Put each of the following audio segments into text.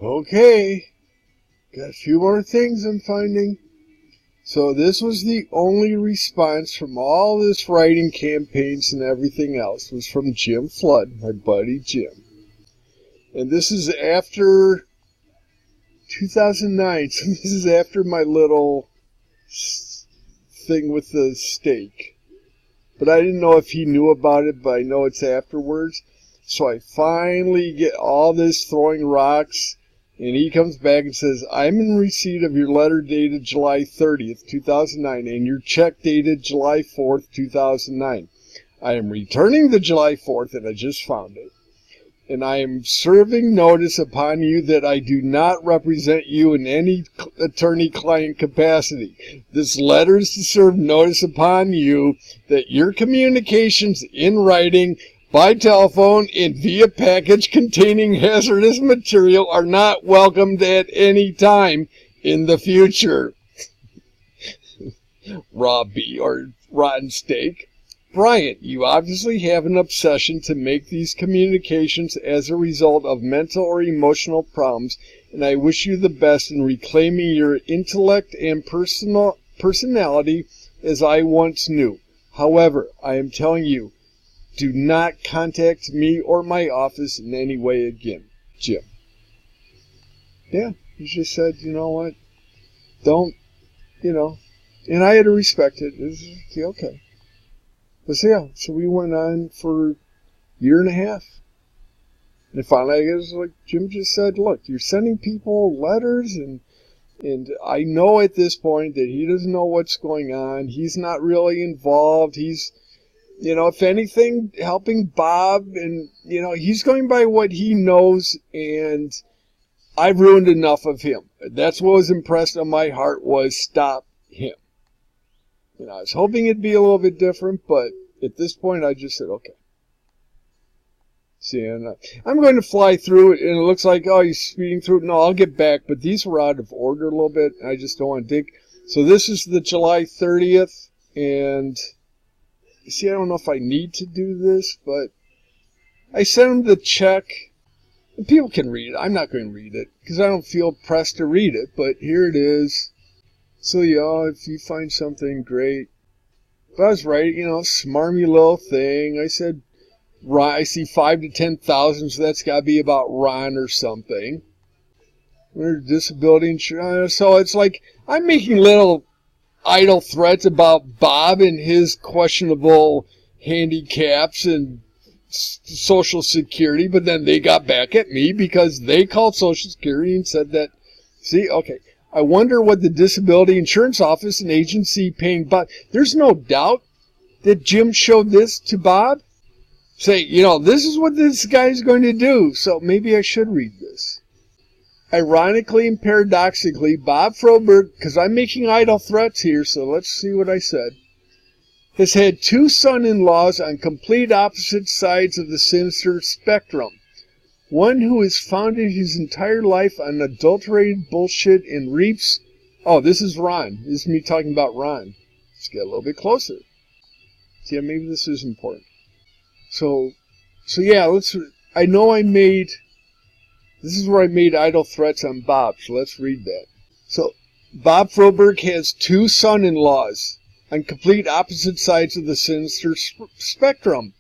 Okay, got a few more things I'm finding. So this was the only response from all this writing campaigns and everything else was from Jim Flood, my buddy Jim. And this is after 2009, so this is after my little thing with the steak. But I didn't know if he knew about it, but I know it's afterwards. So I finally get all this throwing rocks, and he comes back and says, I'm in receipt of your letter dated July 30th, 2009, and your check dated July 4th, 2009. I am returning the July 4th, and I just found it. And I am serving notice upon you that I do not represent you in any attorney-client capacity. This letter is to serve notice upon you that your communications in writing, by telephone, and via package containing hazardous material are not welcomed at any time in the future. Raw beef or rotten steak. Brian, you obviously have an obsession to make these communications as a result of mental or emotional problems, and I wish you the best in reclaiming your intellect and personality as I once knew. However, I am telling you, do not contact me or my office in any way again. Jim. Yeah, he just said, you know what? Don't, and I had to respect it. It was okay. But so we went on for a year and a half. And finally, I guess, like Jim just said, look, you're sending people letters, and I know at this point that he doesn't know what's going on. He's not really involved. He's, if anything, helping Bob, and, he's going by what he knows, and I've ruined enough of him. That's what was impressed on my heart, was stop him. I was hoping it'd be a little bit different, but at this point, I just said, okay. See, and I'm going to fly through it, and it looks like, oh, he's speeding through it. No, I'll get back, but these were out of order a little bit. I just don't want to dig. So this is the July 30th, and see, I don't know if I need to do this, but I sent him the check, and people can read it. I'm not going to read it, because I don't feel pressed to read it, but here it is. So, if you find something great. But I was right, smarmy little thing. I said, I see 5 to 10,000, so that's got to be about Ron or something. Or disability insurance. So it's like, I'm making little idle threats about Bob and his questionable handicaps and Social Security, but then they got back at me because they called Social Security and said that, see, okay. I wonder what the disability insurance office and agency paying Bob. There's no doubt that Jim showed this to Bob. Say, this is what this guy's going to do. So maybe I should read this. Ironically and paradoxically, Bob Froberg, because I'm making idle threats here, so let's see what I said, has had 2 son-in-laws on complete opposite sides of the sinister spectrum. One who has founded his entire life on adulterated bullshit and reaps... Oh, this is Ron. This is me talking about Ron. Let's get a little bit closer. See, maybe this is important. So yeah, I know I made... This is where I made idle threats on Bob, so let's read that. So, Bob Froberg has 2 son-in-laws on complete opposite sides of the sinister spectrum.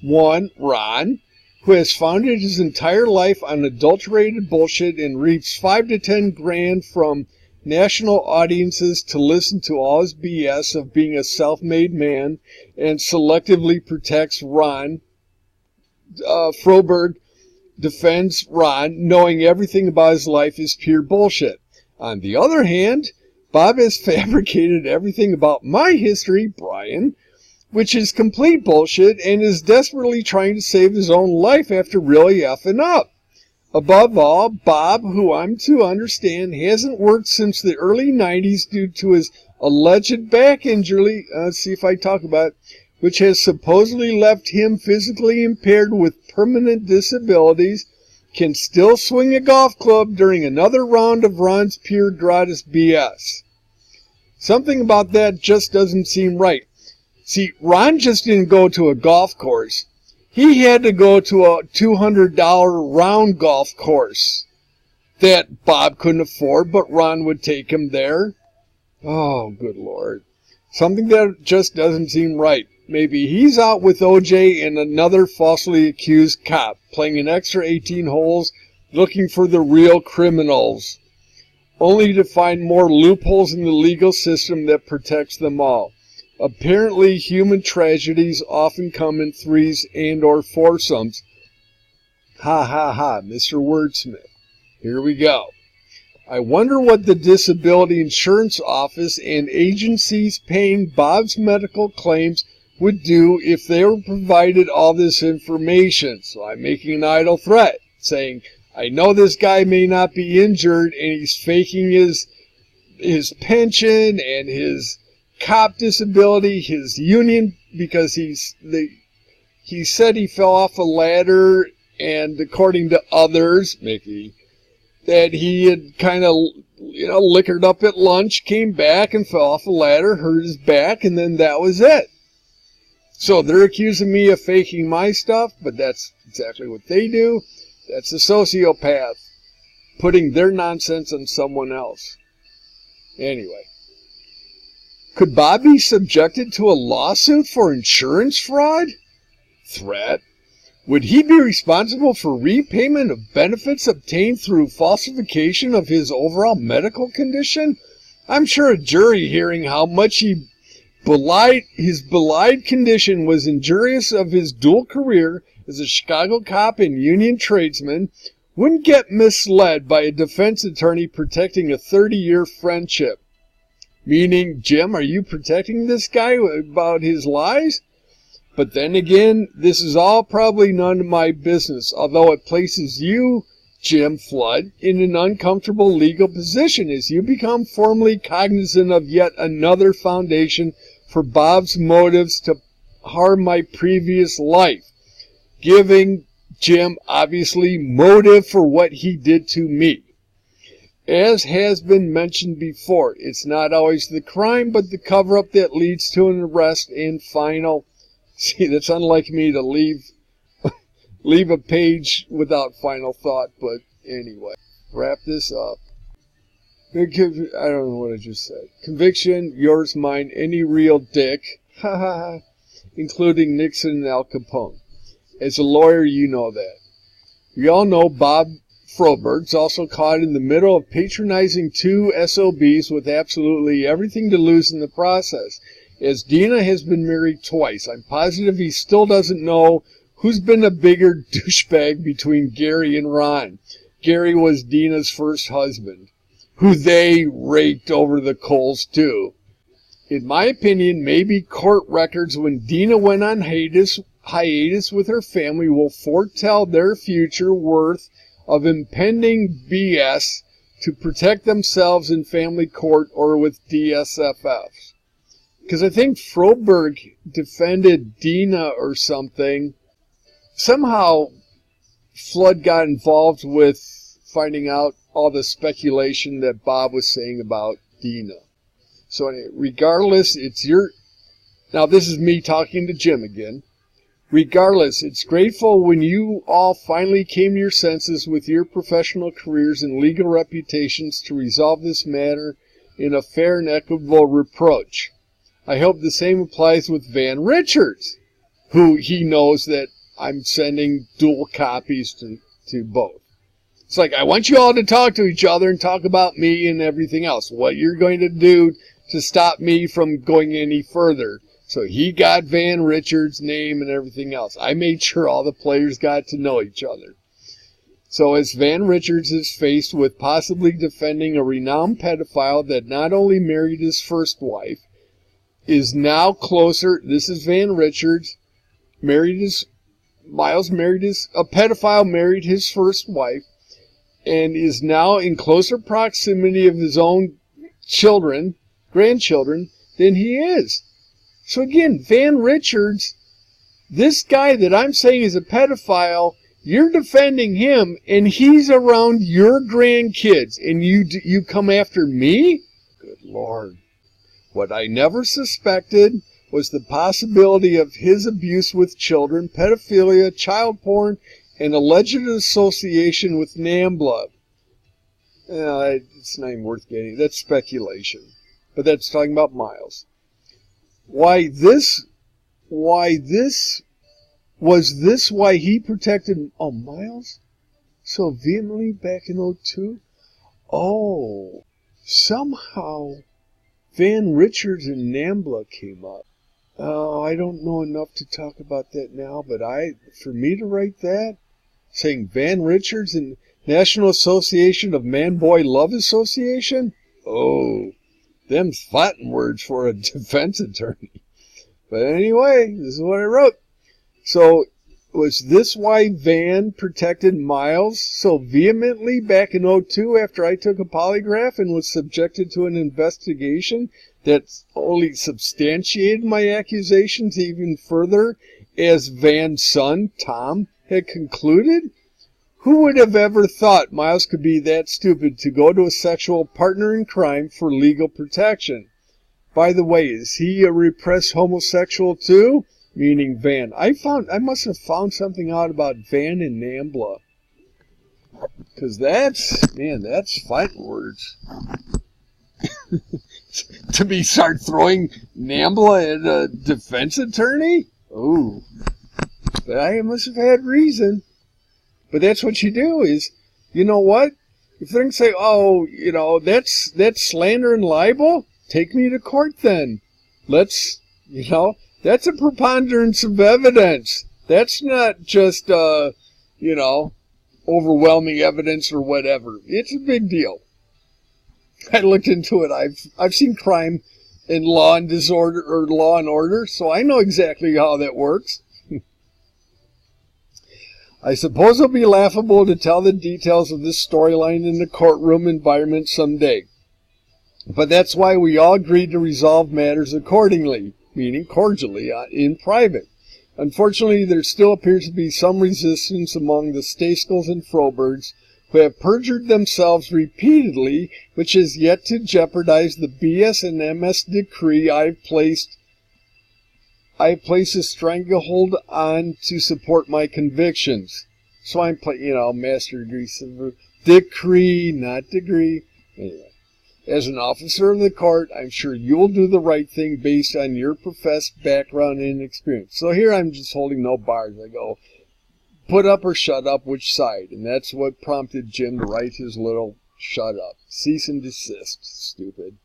One, Ron, who has founded his entire life on adulterated bullshit and reaps 5 to 10 grand from national audiences to listen to all his BS of being a self-made man, and selectively protects Ron. Froberg defends Ron, knowing everything about his life is pure bullshit. On the other hand, Bob has fabricated everything about my history, Brian, which is complete bullshit, and is desperately trying to save his own life after really effing up. Above all, Bob, who I'm to understand hasn't worked since the early 90s due to his alleged back injury, let's see if I talk about it, which has supposedly left him physically impaired with permanent disabilities, can still swing a golf club during another round of Ron's pure gratis BS. Something about that just doesn't seem right. See, Ron just didn't go to a golf course. He had to go to a $200 round golf course that Bob couldn't afford, but Ron would take him there. Oh, good Lord. Something that just doesn't seem right. Maybe he's out with OJ and another falsely accused cop, playing an extra 18 holes, looking for the real criminals, only to find more loopholes in the legal system that protects them all. Apparently, human tragedies often come in threes and or foursomes. Ha ha ha, Mr. Wordsmith. Here we go. I wonder what the Disability Insurance Office and agencies paying Bob's medical claims would do if they were provided all this information. So I'm making an idle threat, saying, I know this guy may not be injured and he's faking his pension and his cop disability, his union, because he said he fell off a ladder, and according to others, Mickey, that he had kind of, liquored up at lunch, came back and fell off a ladder, hurt his back, and then that was it. So they're accusing me of faking my stuff, but that's exactly what they do. That's a sociopath, putting their nonsense on someone else. Anyway. Could Bob be subjected to a lawsuit for insurance fraud? Threat. Would he be responsible for repayment of benefits obtained through falsification of his overall medical condition? I'm sure a jury hearing how much his belied condition was injurious of his dual career as a Chicago cop and union tradesman wouldn't get misled by a defense attorney protecting a 30-year friendship. Meaning, Jim, are you protecting this guy about his lies? But then again, this is all probably none of my business, although it places you, Jim Flood, in an uncomfortable legal position as you become formally cognizant of yet another foundation for Bob's motives to harm my previous life, giving Jim, obviously, motive for what he did to me. As has been mentioned before, it's not always the crime, but the cover-up that leads to an arrest and final. See, that's unlike me to leave a page without final thought, but anyway. Wrap this up. I don't know what I just said. Conviction, yours, mine, any real dick. Ha ha ha. Including Nixon and Al Capone. As a lawyer, you know that. We all know Bob Froberg's also caught in the middle of patronizing two SOBs with absolutely everything to lose in the process. As Dina has been married twice, I'm positive he still doesn't know who's been a bigger douchebag between Gary and Ron. Gary was Dina's first husband, who they raked over the coals too. In my opinion, maybe court records when Dina went on hiatus with her family will foretell their future worth of impending BS to protect themselves in family court or with DSFFs. Because I think Froberg defended Dina or something. Somehow, Flood got involved with finding out all the speculation that Bob was saying about Dina. So anyway, regardless, it's your... Now this is me talking to Jim again. Regardless, it's grateful when you all finally came to your senses with your professional careers and legal reputations to resolve this matter in a fair and equitable reproach. I hope the same applies with Van Richards, who he knows that I'm sending dual copies to both. It's like, I want you all to talk to each other and talk about me and everything else. What you're going to do to stop me from going any further. So he got Van Richards' name and everything else. I made sure all the players got to know each other. So as Van Richards is faced with possibly defending a renowned pedophile that not only married his first wife, is now closer, this is Van Richards, a pedophile married his first wife, and is now in closer proximity of his own grandchildren, than he is. So again, Van Richards, this guy that I'm saying is a pedophile, you're defending him, and he's around your grandkids, and you come after me? Good Lord. What I never suspected was the possibility of his abuse with children, pedophilia, child porn, and alleged association with NAMBLA. It's not even worth getting. That's speculation. But that's talking about Miles. Why this? Was this why he protected Miles so vehemently back in '02? Oh, somehow Van Richards and NAMBLA came up. Oh, I don't know enough to talk about that now, but for me to write that, saying Van Richards and National Association of Man-Boy Love Association? Oh, them's fighting words for a defense attorney. But anyway, this is what I wrote. So, was this why Van protected Miles so vehemently back in '02 after I took a polygraph and was subjected to an investigation that only substantiated my accusations even further, as Van's son, Tom, had concluded? Who would have ever thought Miles could be that stupid to go to a sexual partner in crime for legal protection? By the way, is he a repressed homosexual too? Meaning Van. I must have found something out about Van and NAMBLA. Because that's fighting words. To start throwing NAMBLA at a defense attorney? Ooh. But I must have had reason. But that's what you do is, you know what? If they're going to say, that's slander and libel, take me to court then. That's a preponderance of evidence. That's not just, overwhelming evidence or whatever. It's a big deal. I looked into it. I've seen crime in Law and Disorder or Law and Order, so I know exactly how that works. I suppose it'll be laughable to tell the details of this storyline in the courtroom environment someday. But that's why we all agreed to resolve matters accordingly, meaning cordially, in private. Unfortunately, there still appears to be some resistance among the Staskels and Frobergs, who have perjured themselves repeatedly, which has yet to jeopardize the BS and MS decree I've placed a stranglehold on to support my convictions. So I'm master degree, decree, not degree. Anyway, as an officer of the court, I'm sure you'll do the right thing based on your professed background and experience. So here I'm just holding no bars. I go, put up or shut up, which side? And that's what prompted Jim to write his little shut up. Cease and desist, stupid.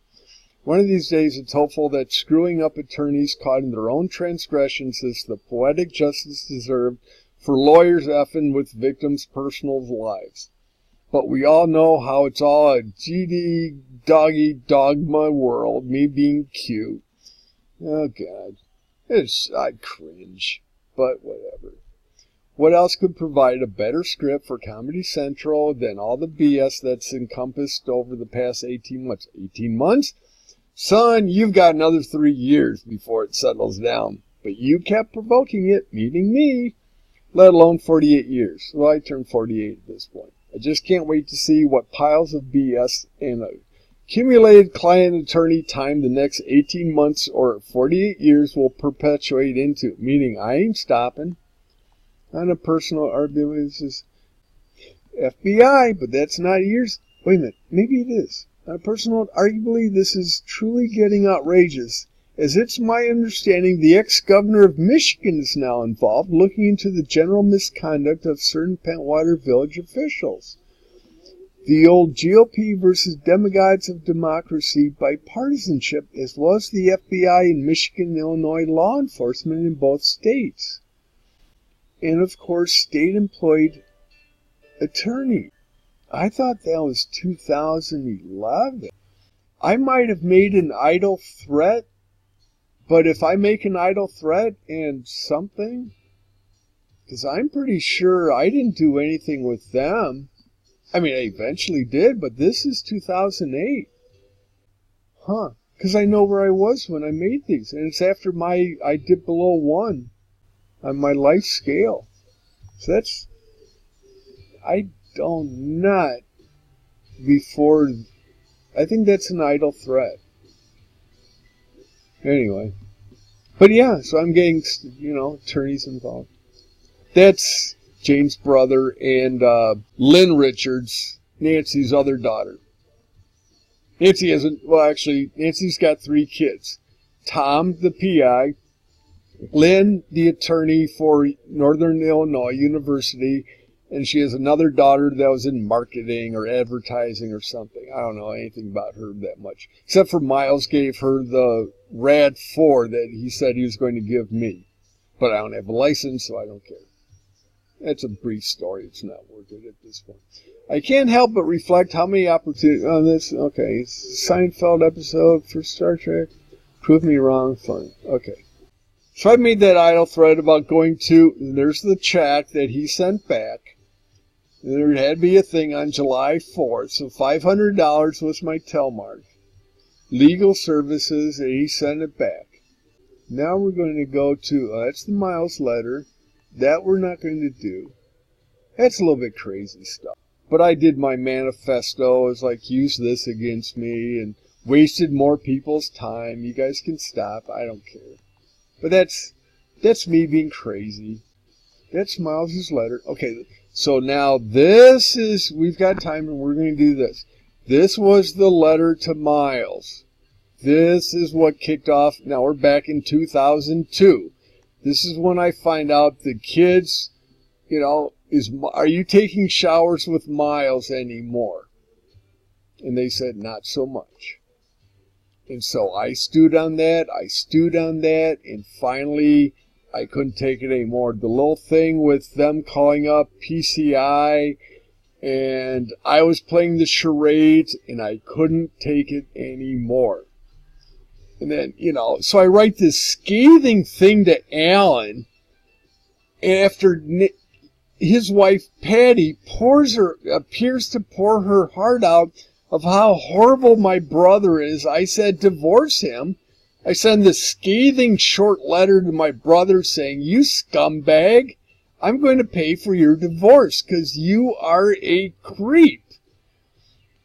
One of these days, it's hopeful that screwing up attorneys caught in their own transgressions is the poetic justice deserved for lawyers effing with victims' personal lives. But we all know how it's all a GD doggy dogma world, me being cute. Oh, God. I cringe. But whatever. What else could provide a better script for Comedy Central than all the BS that's encompassed over the past 18 months? 18 months? Son, you've got another 3 years before it settles down. But you kept provoking it, meaning me, let alone 48 years. Well, I turned 48 at this point. I just can't wait to see what piles of BS and accumulated client-attorney time the next 18 months or 48 years will perpetuate into, meaning I ain't stopping. On a personal argument, this is FBI, but that's not years. Wait a minute, maybe it is. On a personal, arguably, this is truly getting outrageous, as it's my understanding the ex-governor of Michigan is now involved, looking into the general misconduct of certain Pentwater Village officials. The old GOP versus demigods of democracy bipartisanship, as well as the FBI in Michigan and Illinois law enforcement in both states. And, of course, state-employed attorney. I thought that was 2011. I might have made an idle threat, but if I make an idle threat and something, because I'm pretty sure I didn't do anything with them. I mean, I eventually did, but this is 2008. Huh. Because I know where I was when I made these, and it's after I dipped below 1 on my life scale. So that's, I don't not before, I think that's an idle threat. Anyway. But yeah, so I'm getting, attorneys involved. That's Jane's brother and Lynn Richards, Nancy's other daughter. Nancy hasn't, well, actually, Nancy's got 3 kids. Tom, the PI, Lynn, the attorney for Northern Illinois University, and she has another daughter that was in marketing or advertising or something. I don't know anything about her that much. Except for Miles gave her the RAD4 that he said he was going to give me. But I don't have a license, so I don't care. That's a brief story. It's not worth it at this point. I can't help but reflect how many opportunities on this. Okay, Seinfeld episode for Star Trek. Prove me wrong. Fine. Okay. So I made that idle thread about going to, and there's the check that he sent back. And there had to be a thing on July 4th. So $500 was my telemark. Legal services, and he sent it back. Now we're going to go to, that's the Miles letter. That we're not going to do. That's a little bit crazy stuff. But I did my manifesto. It was like, use this against me, and wasted more people's time. You guys can stop. I don't care. But that's me being crazy. That's Miles's letter. Okay, so now this is, we've got time and we're going to do this. This was the letter to Miles. This is what kicked off. Now we're back in 2002. This is when I find out the kids, are you taking showers with Miles anymore? And they said, not so much. And so I stewed on that, and finally I couldn't take it anymore. The little thing with them calling up PCI, and I was playing the charades, and I couldn't take it anymore. And then, so I write this scathing thing to Alan, and after his wife, Patty, appears to pour her heart out of how horrible my brother is, I said, divorce him. I send this scathing short letter to my brother saying, you scumbag, I'm going to pay for your divorce because you are a creep.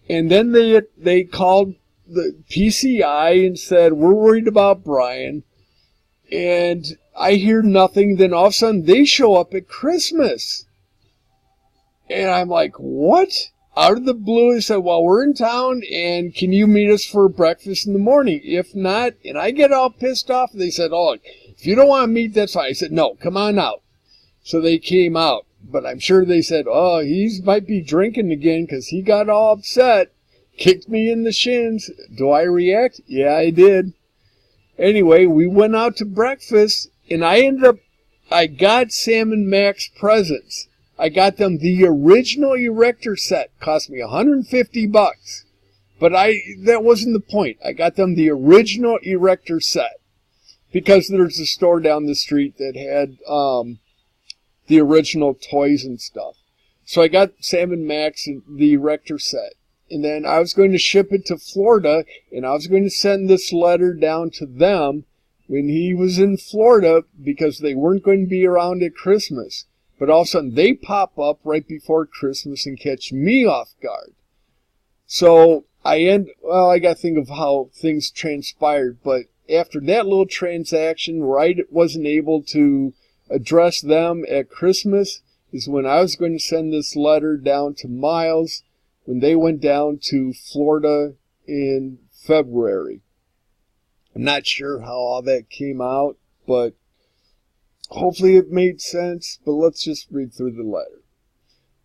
And then they called the PCI and said, we're worried about Brian. And I hear nothing. Then all of a sudden they show up at Christmas. And I'm like, what? Out of the blue, they said, well, we're in town, and can you meet us for breakfast in the morning? If not, and I get all pissed off, they said, oh, if you don't want to meet, that's fine. I said, no, come on out. So they came out, but I'm sure they said, oh, he might be drinking again because he got all upset, kicked me in the shins. Do I react? Yeah, I did. Anyway, we went out to breakfast, and I got Sam and Max presents. I got them the original Erector set. Cost me $150. But that wasn't the point. I got them the original Erector set. Because there's a store down the street that had the original toys and stuff. So I got Sam and Max the Erector set. And then I was going to ship it to Florida. And I was going to send this letter down to them when he was in Florida. Because they weren't going to be around at Christmas. But all of a sudden, they pop up right before Christmas and catch me off guard. So, I got to think of how things transpired. But after that little transaction where I wasn't able to address them at Christmas is when I was going to send this letter down to Miles when they went down to Florida in February. I'm not sure how all that came out, but hopefully it made sense, but let's just read through the letter.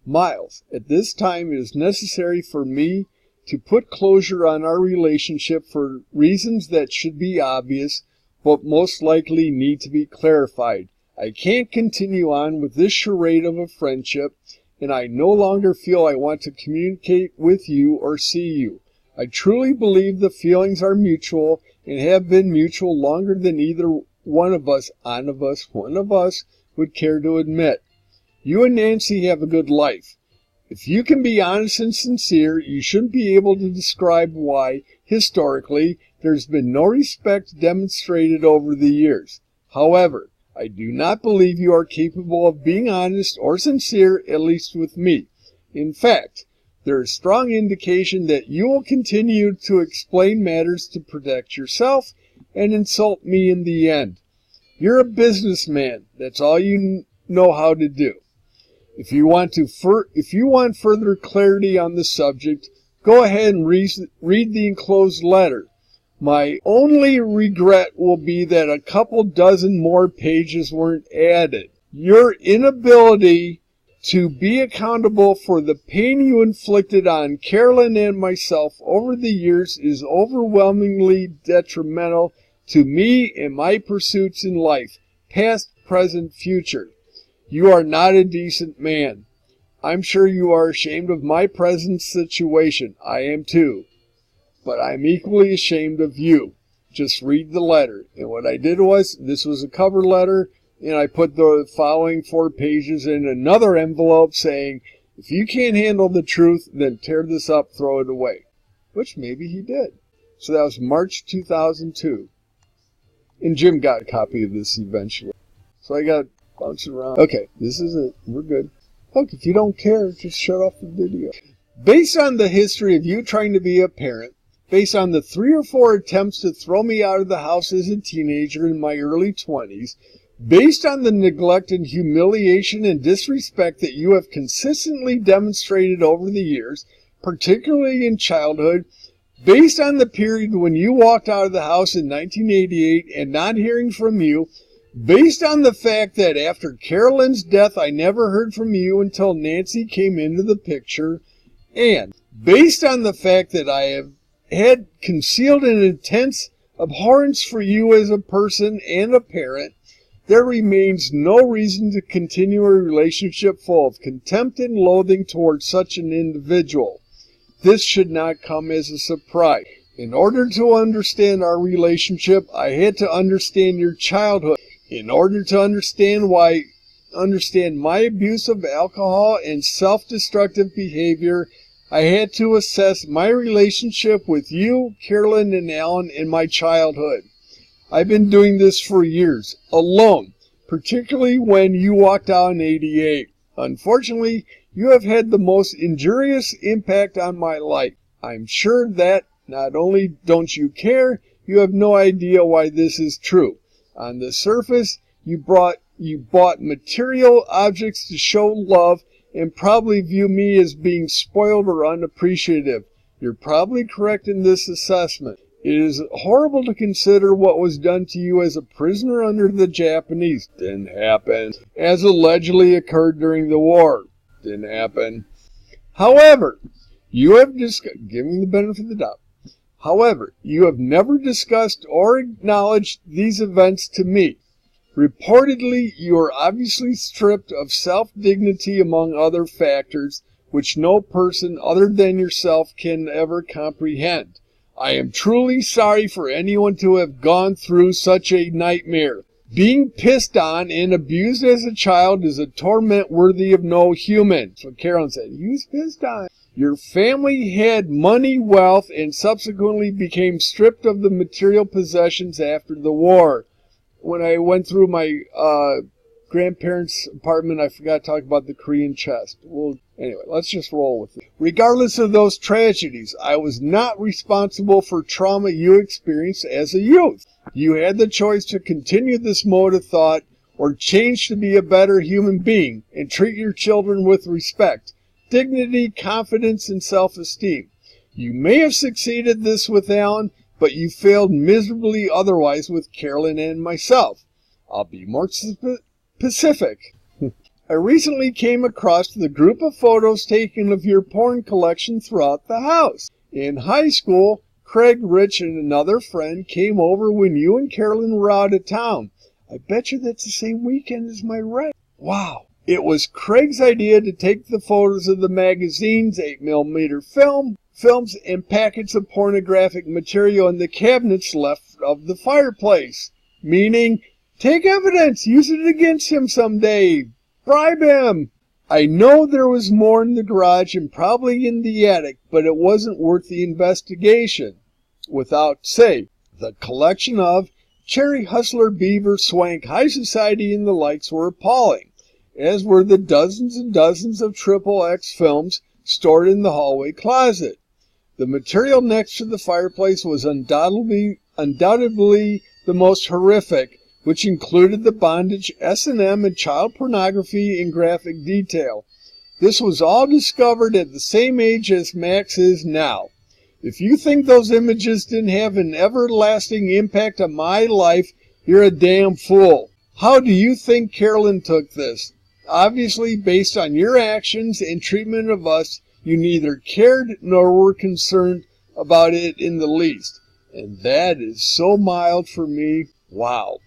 Miles, at this time it is necessary for me to put closure on our relationship for reasons that should be obvious, but most likely need to be clarified. I can't continue on with this charade of a friendship, and I no longer feel I want to communicate with you or see you. I truly believe the feelings are mutual and have been mutual longer than either one of us would care to admit. You and Nancy have a good life. If you can be honest and sincere, you shouldn't be able to describe why, historically, there's been no respect demonstrated over the years. However, I do not believe you are capable of being honest or sincere, at least with me. In fact, there is strong indication that you will continue to explain matters to protect yourself and insult me in the end. You're a businessman. That's all you know how to do. If you want further clarity on the subject, go ahead and read the enclosed letter. My only regret will be that a couple dozen more pages weren't added. Your inability to be accountable for the pain you inflicted on Carolyn and myself over the years is overwhelmingly detrimental to me and my pursuits in life, past, present, future. You are not a decent man. I'm sure you are ashamed of my present situation. I am too. But I'm equally ashamed of you. Just read the letter. And what I did was, this was a cover letter, and I put the following 4 pages in another envelope saying, if you can't handle the truth, then tear this up, throw it away. Which maybe he did. So that was March 2002. And Jim got a copy of this eventually. So I got bouncing around. Okay, this is it. We're good. Look, if you don't care, just shut off the video. Based on the history of you trying to be a parent, based on the 3 or 4 attempts to throw me out of the house as a teenager in my early 20s, based on the neglect and humiliation and disrespect that you have consistently demonstrated over the years, particularly in childhood, based on the period when you walked out of the house in 1988 and not hearing from you, based on the fact that after Carolyn's death I never heard from you until Nancy came into the picture, and based on the fact that I have had concealed an intense abhorrence for you as a person and a parent, there remains no reason to continue a relationship full of contempt and loathing towards such an individual. This should not come as a surprise. In order to understand our relationship, I had to understand your childhood. In order to understand my abuse of alcohol and self-destructive behavior, I had to assess my relationship with you, Carolyn, and Alan in my childhood. I've been doing this for years, alone, particularly when you walked out in '88. Unfortunately, you have had the most injurious impact on my life. I'm sure that not only don't you care, you have no idea why this is true. On the surface, you bought material objects to show love and probably view me as being spoiled or unappreciative. You're probably correct in this assessment. It is horrible to consider what was done to you as a prisoner under the Japanese. Didn't happen. As allegedly occurred during the war. Didn't happen. However, you have giving the benefit of the doubt. However, you have never discussed or acknowledged these events to me. Reportedly, you are obviously stripped of self-dignity among other factors, which no person other than yourself can ever comprehend. I am truly sorry for anyone to have gone through such a nightmare. Being pissed on and abused as a child is a torment worthy of no human. That's what Carolyn said. He was pissed on. Your family had money, wealth, and subsequently became stripped of the material possessions after the war. When I went through my grandparents' apartment, I forgot to talk about the Korean chest. Well, anyway, let's just roll with it. Regardless of those tragedies, I was not responsible for trauma you experienced as a youth. You had the choice to continue this mode of thought or change to be a better human being and treat your children with respect, dignity, confidence, and self-esteem. You may have succeeded this with Alan, but you failed miserably otherwise with Carolyn and myself. I'll be more specific. I recently came across the group of photos taken of your porn collection throughout the house. In high school, Craig, Rich, and another friend came over when you and Carolyn were out of town. I bet you that's the same weekend as my wreck. Wow. It was Craig's idea to take the photos of the magazines, 8mm films, and packets of pornographic material in the cabinets left of the fireplace. Meaning, take evidence, use it against him someday, bribe him. I know there was more in the garage and probably in the attic, but it wasn't worth the investigation. Without say, the collection of Cherry Hustler, Beaver, Swank, High Society, and the likes were appalling, as were the dozens and dozens of XXX films stored in the hallway closet. The material next to the fireplace was undoubtedly the most horrific, which included the bondage, S&M, and child pornography in graphic detail. This was all discovered at the same age as Max is now. If you think those images didn't have an everlasting impact on my life, you're a damn fool. How do you think Carolyn took this? Obviously, based on your actions and treatment of us, you neither cared nor were concerned about it in the least. And that is so mild for me. Wow.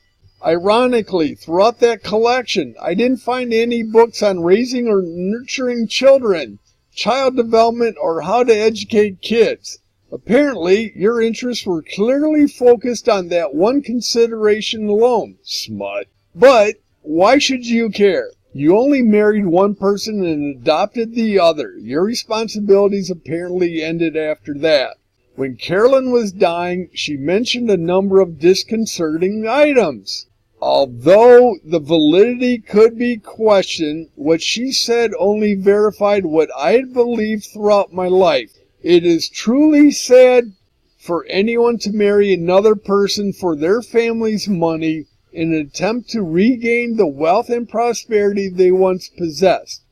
Ironically, throughout that collection, I didn't find any books on raising or nurturing children, child development, or how to educate kids. Apparently, your interests were clearly focused on that one consideration alone, smut. But why should you care? You only married one person and adopted the other. Your responsibilities apparently ended after that. When Carolyn was dying, she mentioned a number of disconcerting items. Although the validity could be questioned, what she said only verified what I had believed throughout my life. It is truly sad for anyone to marry another person for their family's money in an attempt to regain the wealth and prosperity they once possessed.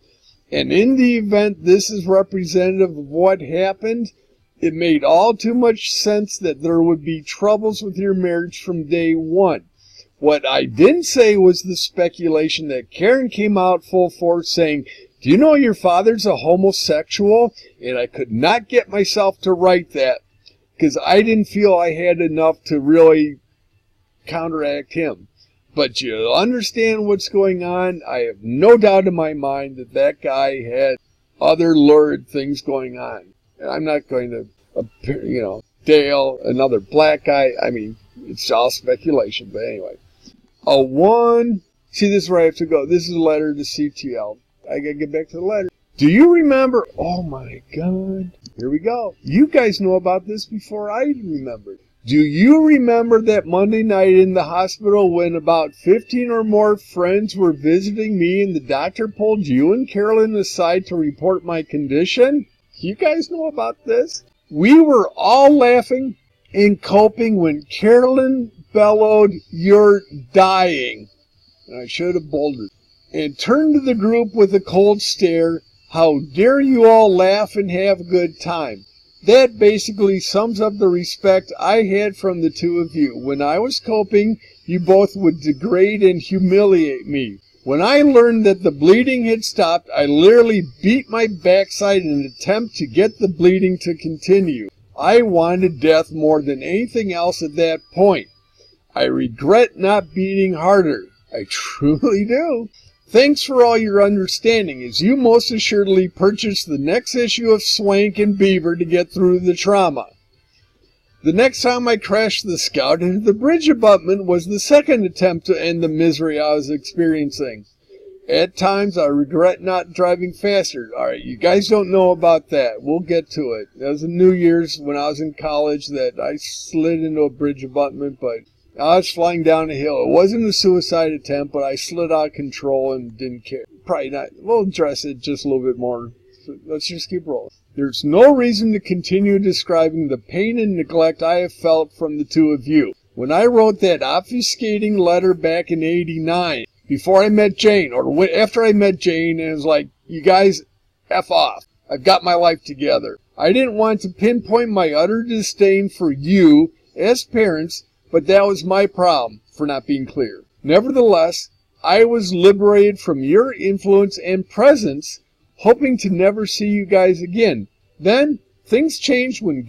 And in the event this is representative of what happened, it made all too much sense that there would be troubles with your marriage from day one. What I didn't say was the speculation that Karen came out full force saying, "Do you know your father's a homosexual?" And I could not get myself to write that because I didn't feel I had enough to really counteract him. But you understand what's going on. I have no doubt in my mind that that guy had other lurid things going on. And I'm not going to, Dale, another black guy. I mean, it's all speculation. But anyway. See, this is where I have to go. This is a letter to CTL. I got to get back to the letter. Do you remember? Oh, my God. Here we go. You guys know about this before I remembered. Do you remember that Monday night in the hospital when about 15 or more friends were visiting me and the doctor pulled you and Carolyn aside to report my condition? You guys know about this? We were all laughing and coping when Carolyn bellowed, "You're dying." And I should have bolted and turned to the group with a cold stare. How dare you all laugh and have a good time? That basically sums up the respect I had from the two of you. When I was coping, you both would degrade and humiliate me. When I learned that the bleeding had stopped, I literally beat my backside in an attempt to get the bleeding to continue. I wanted death more than anything else at that point. I regret not beating harder. I truly do. Thanks for all your understanding, as you most assuredly purchased the next issue of Swank and Beaver to get through the trauma. The next time I crashed the Scout into the bridge abutment was the second attempt to end the misery I was experiencing. At times, I regret not driving faster. Alright, you guys don't know about that. We'll get to it. That was a New Year's when I was in college that I slid into a bridge abutment, but I was flying down a hill. It wasn't a suicide attempt, but I slid out of control and didn't care. Probably not. We'll address it just a little bit more. So let's just keep rolling. There's no reason to continue describing the pain and neglect I have felt from the two of you. When I wrote that obfuscating letter back in '89, before I met Jane, or after I met Jane, and it was like, you guys, F off. I've got my life together. I didn't want to pinpoint my utter disdain for you as parents, but that was my problem for not being clear. Nevertheless, I was liberated from your influence and presence, hoping to never see you guys again. Then, things changed when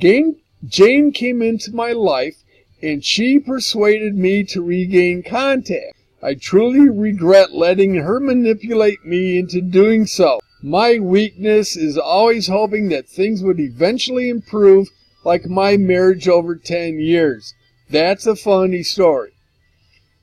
Jane came into my life, and she persuaded me to regain contact. I truly regret letting her manipulate me into doing so. My weakness is always hoping that things would eventually improve, like my marriage over 10 years. That's a funny story.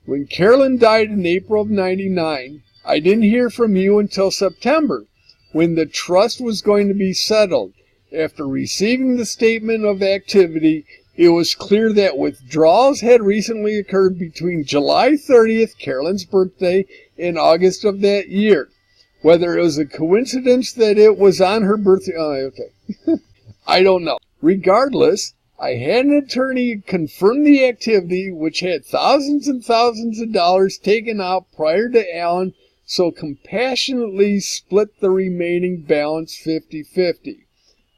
When Carolyn died in April of '99, I didn't hear from you until September, when the trust was going to be settled. After receiving the statement of activity, it was clear that withdrawals had recently occurred between July 30th, Carolyn's birthday, and August of that year. Whether it was a coincidence that it was on her birthday, I don't know. Regardless, I had an attorney confirm the activity, which had thousands and thousands of dollars taken out prior to Alan, so compassionately split the remaining balance 50-50.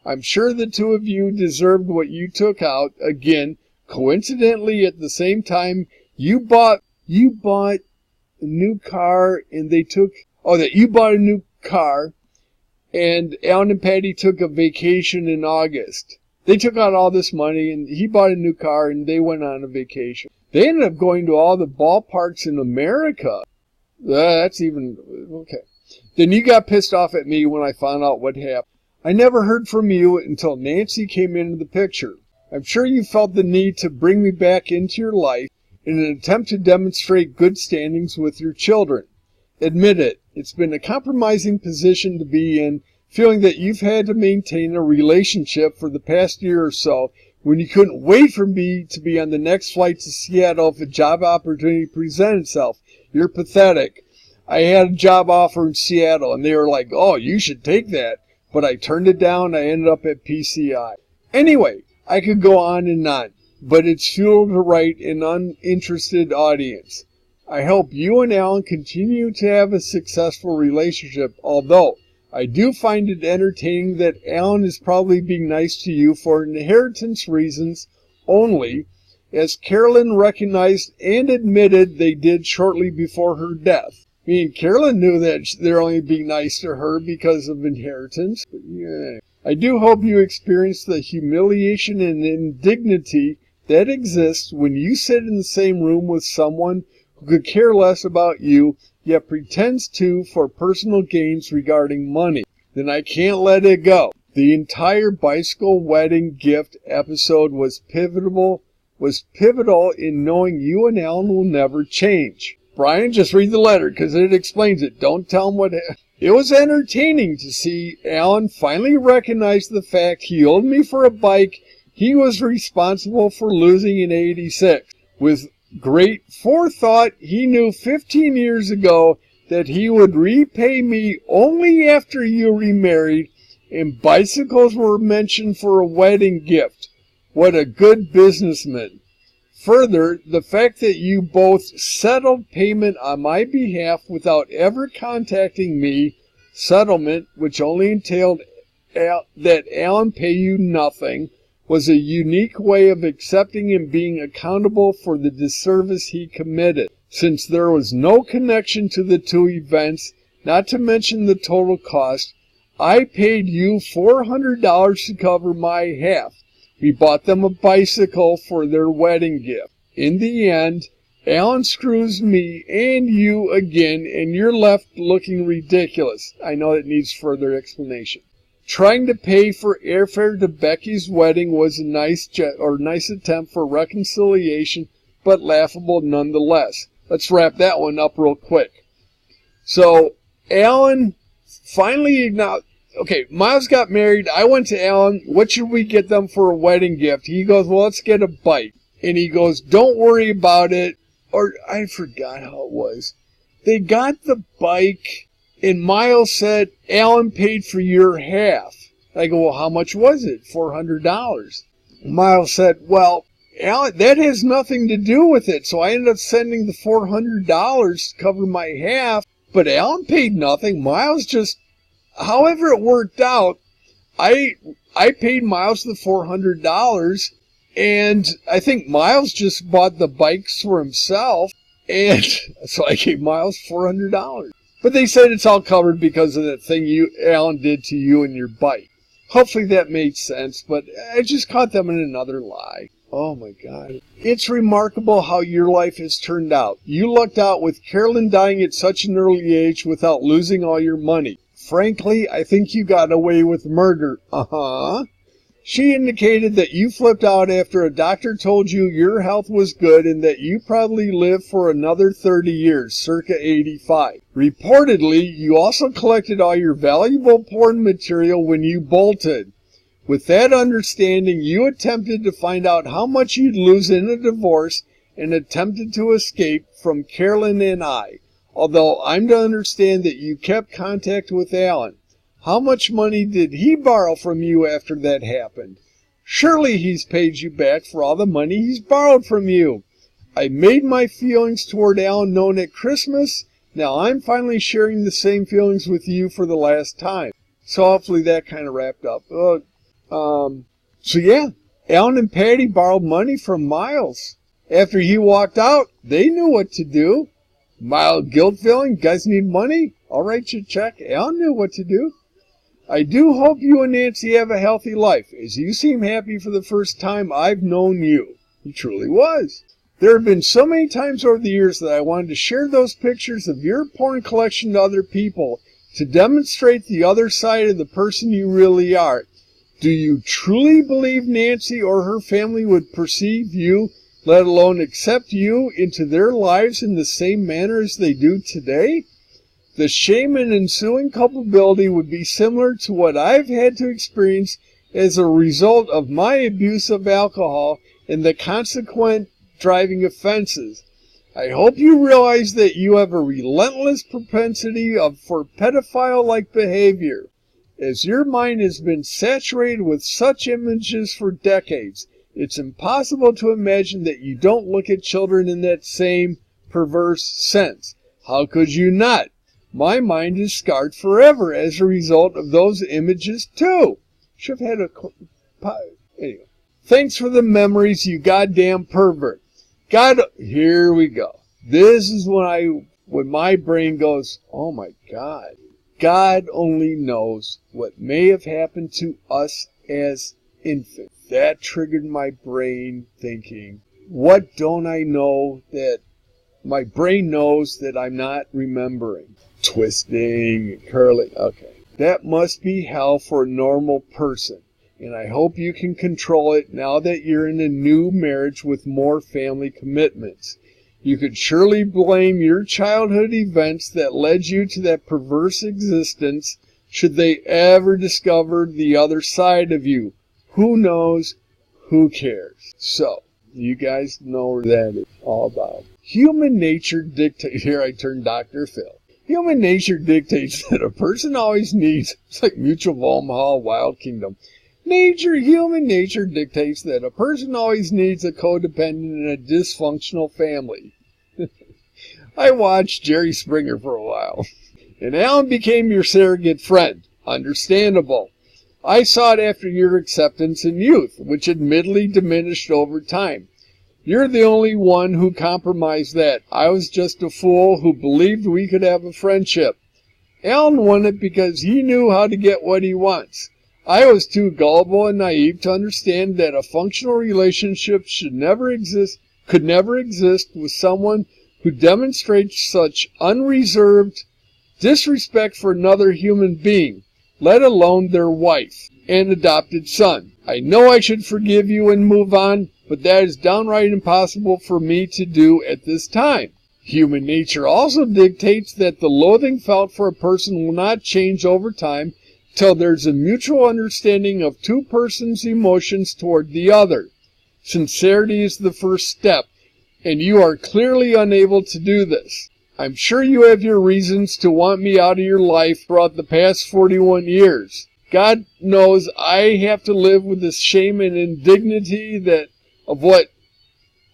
I'm sure the two of you deserved what you took out. Again, coincidentally, at the same time, you bought a new car, and you bought a new car, and Alan and Patty took a vacation in August. They took out all this money, and he bought a new car, and they went on a vacation. They ended up going to all the ballparks in America. That's even, okay. Then you got pissed off at me when I found out what happened. I never heard from you until Nancy came into the picture. I'm sure you felt the need to bring me back into your life in an attempt to demonstrate good standings with your children. Admit it, it's been a compromising position to be in, feeling that you've had to maintain a relationship for the past year or so when you couldn't wait for me to be on the next flight to Seattle if a job opportunity presented itself. You're pathetic. I had a job offer in Seattle, and they were like, oh, you should take that. But I turned it down. I ended up at PCI. Anyway, I could go on and on, but it's fuel to write an uninterested audience. I hope you and Alan continue to have a successful relationship, although I do find it entertaining that Alan is probably being nice to you for inheritance reasons only, as Carolyn recognized and admitted they did shortly before her death. I mean, Carolyn knew that they're only being nice to her because of inheritance. But yeah. I do hope you experience the humiliation and indignity that exists when you sit in the same room with someone who could care less about you, yet pretends to for personal gains regarding money. Then I can't let it go. The entire bicycle wedding gift episode was pivotal in knowing you and Alan will never change. Brian, just read the letter because it explains it. Don't tell him what happened. It was entertaining to see Alan finally recognize the fact he owed me for a bike he was responsible for losing in '86. With great forethought, he knew 15 years ago that he would repay me only after you remarried, and bicycles were mentioned for a wedding gift. What a good businessman. Further, the fact that you both settled payment on my behalf without ever contacting me, settlement which only entailed that Alan pay you nothing, was a unique way of accepting and being accountable for the disservice he committed. Since there was no connection to the two events, not to mention the total cost, I paid you $400 to cover my half. We bought them a bicycle for their wedding gift. In the end, Alan screws me and you again, and you're left looking ridiculous. I know it needs further explanation. Trying to pay for airfare to Becky's wedding was a nice attempt for reconciliation, but laughable nonetheless. Let's wrap that one up real quick. So, Alan finally acknowledged, okay, Miles got married. I went to Alan. What should we get them for a wedding gift? He goes, well, let's get a bike. And he goes, don't worry about it. Or I forgot how it was. They got the bike, and Miles said, Alan paid for your half. I go, well, how much was it? $400. Miles said, well, Alan, that has nothing to do with it. So I ended up sending the $400 to cover my half. But Alan paid nothing. Miles just, however it worked out, I paid Miles the $400, and I think Miles just bought the bikes for himself, and so I gave Miles $400. But they said it's all covered because of that thing Alan did to you and your bike. Hopefully that made sense, but I just caught them in another lie. Oh my God. It's remarkable how your life has turned out. You lucked out with Carolyn dying at such an early age without losing all your money. Frankly, I think you got away with murder. She indicated that you flipped out after a doctor told you your health was good and that you probably lived for another 30 years, circa 85. Reportedly, you also collected all your valuable porn material when you bolted. With that understanding, you attempted to find out how much you'd lose in a divorce and attempted to escape from Carolyn and I. Although I'm to understand that you kept contact with Alan. How much money did he borrow from you after that happened? Surely he's paid you back for all the money he's borrowed from you. I made my feelings toward Alan known at Christmas. Now I'm finally sharing the same feelings with you for the last time. So hopefully that kind of wrapped up. So yeah, Alan and Patty borrowed money from Miles. After he walked out, they knew what to do. Mild guilt feeling, guys need money? I'll write you a check. Alan knew what to do. I do hope you and Nancy have a healthy life, as you seem happy for the first time I've known you. He truly was. There have been so many times over the years that I wanted to share those pictures of your porn collection to other people to demonstrate the other side of the person you really are. Do you truly believe Nancy or her family would perceive you, let alone accept you, into their lives in the same manner as they do today? The shame and ensuing culpability would be similar to what I've had to experience as a result of my abuse of alcohol and the consequent driving offenses. I hope you realize that you have a relentless propensity for pedophile-like behavior, as your mind has been saturated with such images for decades. It's impossible to imagine that you don't look at children in that same perverse sense. How could you not? My mind is scarred forever as a result of those images, too. Should have had anyway. Thanks for the memories, you goddamn pervert. Here we go. This is when my brain goes, oh my God. God only knows what may have happened to us as infants. That triggered my brain thinking, what don't I know that my brain knows that I'm not remembering? Twisting and curling. Okay. That must be hell for a normal person. And I hope you can control it now that you're in a new marriage with more family commitments. You could surely blame your childhood events that led you to that perverse existence should they ever discover the other side of you. Who knows? Who cares? So, you guys know what that is all about. Human nature dictates, here I turn Dr. Phil. Human nature dictates that a person always needs, it's like Mutual of Omaha, Wild Kingdom. Human nature dictates that a person always needs a codependent in a dysfunctional family. I watched Jerry Springer for a while, and Alan became your surrogate friend. Understandable. I saw it after your acceptance in youth, which admittedly diminished over time. You're the only one who compromised that. I was just a fool who believed we could have a friendship. Alan won it because he knew how to get what he wants. I was too gullible and naive to understand that a functional relationship could never exist with someone who demonstrates such unreserved disrespect for another human being, let alone their wife and adopted son. I know I should forgive you and move on, but that is downright impossible for me to do at this time. Human nature also dictates that the loathing felt for a person will not change over time till there's a mutual understanding of two persons' emotions toward the other. Sincerity is the first step, and you are clearly unable to do this. I'm sure you have your reasons to want me out of your life throughout the past 41 years. God knows I have to live with the shame and indignity of what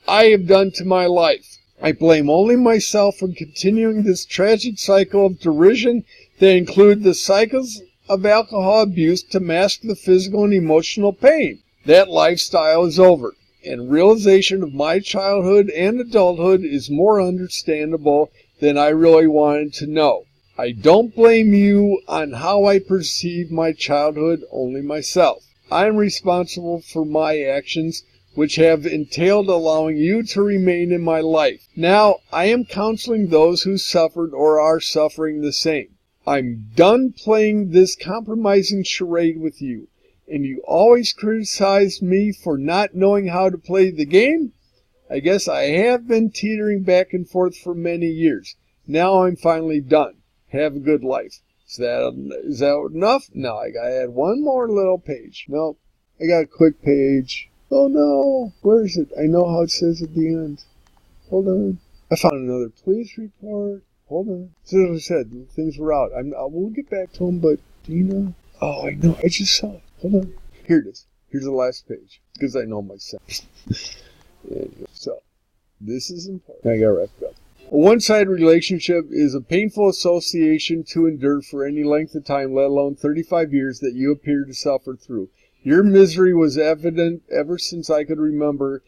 I have done to my life. I blame only myself for continuing this tragic cycle of derision that include the cycles of alcohol abuse to mask the physical and emotional pain. That lifestyle is over, and realization of my childhood and adulthood is more understandable than I really wanted to know. I don't blame you on how I perceive my childhood, only myself. I am responsible for my actions, which have entailed allowing you to remain in my life. Now, I am counseling those who suffered or are suffering the same. I'm done playing this compromising charade with you, and you always criticize me for not knowing how to play the game? I guess I have been teetering back and forth for many years. Now I'm finally done. Have a good life. Is that enough? No, I gotta add one more little page. No, I got a quick page. Oh no, where is it? I know how it says at the end. Hold on. I found another police report. Hold on. So as I said, things were out. We'll get back to them, but do you know? Oh, I know. I just saw it. Hold on. Here it is. Here's the last page, because I know myself. Anyway, so, this is important. I gotta wrap it up. A one-sided relationship is a painful association to endure for any length of time, let alone 35 years, that you appear to suffer through. Your misery was evident ever since I could remember,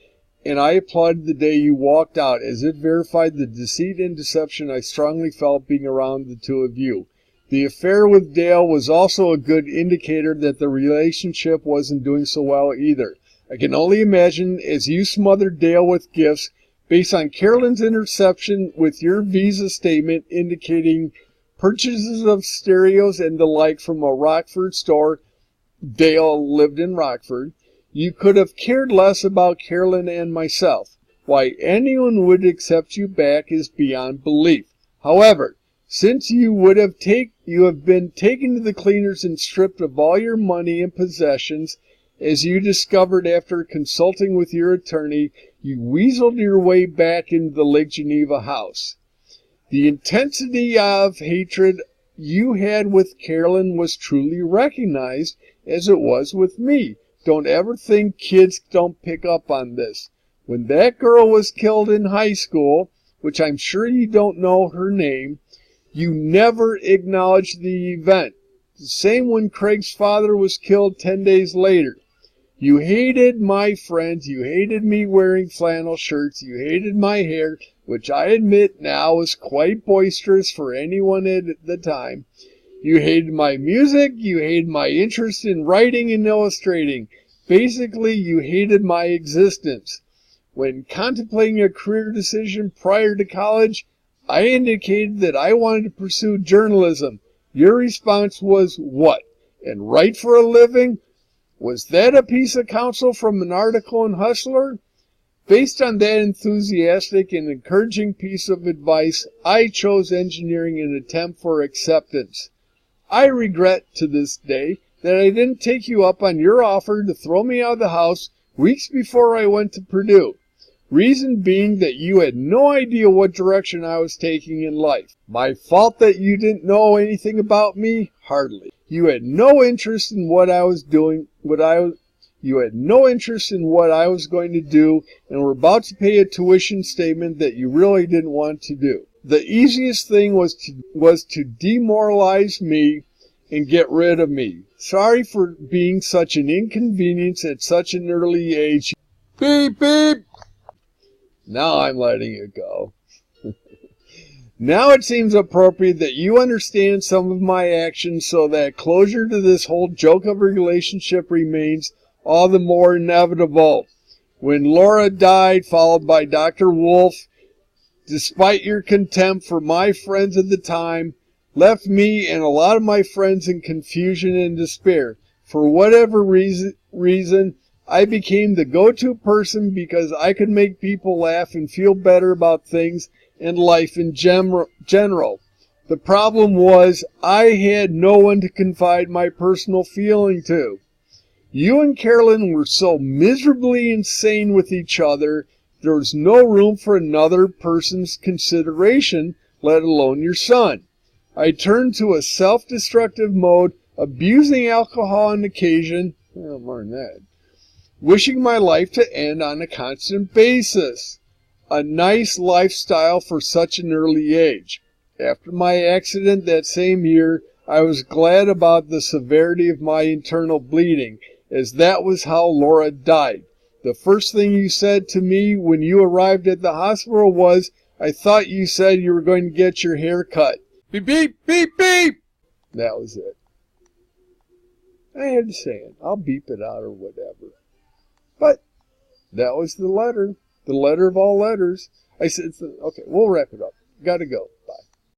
and I applauded the day you walked out, as it verified the deceit and deception I strongly felt being around the two of you. The affair with Dale was also a good indicator that the relationship wasn't doing so well either. I can only imagine, as you smothered Dale with gifts, based on Carolyn's interception with your Visa statement indicating purchases of stereos and the like from a Rockford store. Dale lived in Rockford. You could have cared less about Carolyn and myself. Why anyone would accept you back is beyond belief. However, since you have been taken to the cleaners and stripped of all your money and possessions, as you discovered after consulting with your attorney, you weaseled your way back into the Lake Geneva house. The intensity of hatred you had with Carolyn was truly recognized, as it was with me. Don't ever think kids don't pick up on this. When that girl was killed in high school, which I'm sure you don't know her name, you never acknowledged the event. The same when Craig's father was killed 10 days later. You hated my friends, you hated me wearing flannel shirts, you hated my hair, which I admit now was quite boisterous for anyone at the time. You hated my music, you hated my interest in writing and illustrating. Basically, you hated my existence. When contemplating a career decision prior to college, I indicated that I wanted to pursue journalism. Your response was, what? And write for a living? Was that a piece of counsel from an article in Hustler? Based on that enthusiastic and encouraging piece of advice, I chose engineering in an attempt for acceptance. I regret to this day that I didn't take you up on your offer to throw me out of the house weeks before I went to Purdue. Reason being that you had no idea what direction I was taking in life. My fault that you didn't know anything about me? Hardly. You had no interest in what I was doing, you had no interest in what I was going to do, and were about to pay a tuition statement that you really didn't want to do. The easiest thing was to demoralize me and get rid of me. Sorry for being such an inconvenience at such an early age. Beep, beep. Now I'm letting it go. Now it seems appropriate that you understand some of my actions so that closure to this whole joke of a relationship remains all the more inevitable. When Laura died, followed by Dr. Wolf, despite your contempt for my friends at the time, left me and a lot of my friends in confusion and despair. For whatever reason, I became the go-to person because I could make people laugh and feel better about things and life in general. The problem was I had no one to confide my personal feeling to. You and Carolyn were so miserably insane with each other, there was no room for another person's consideration, let alone your son. I turned to a self-destructive mode, abusing alcohol on occasion, more than that, wishing my life to end on a constant basis. A nice lifestyle for such an early age. After my accident that same year, I was glad about the severity of my internal bleeding, as that was how Laura died. The first thing you said to me when you arrived at the hospital was, I thought you said you were going to get your hair cut. Beep, beep, beep, beep! That was it. I had to say it. I'll beep it out or whatever. But that was the letter. The letter of all letters. I said, okay, we'll wrap it up. Gotta go.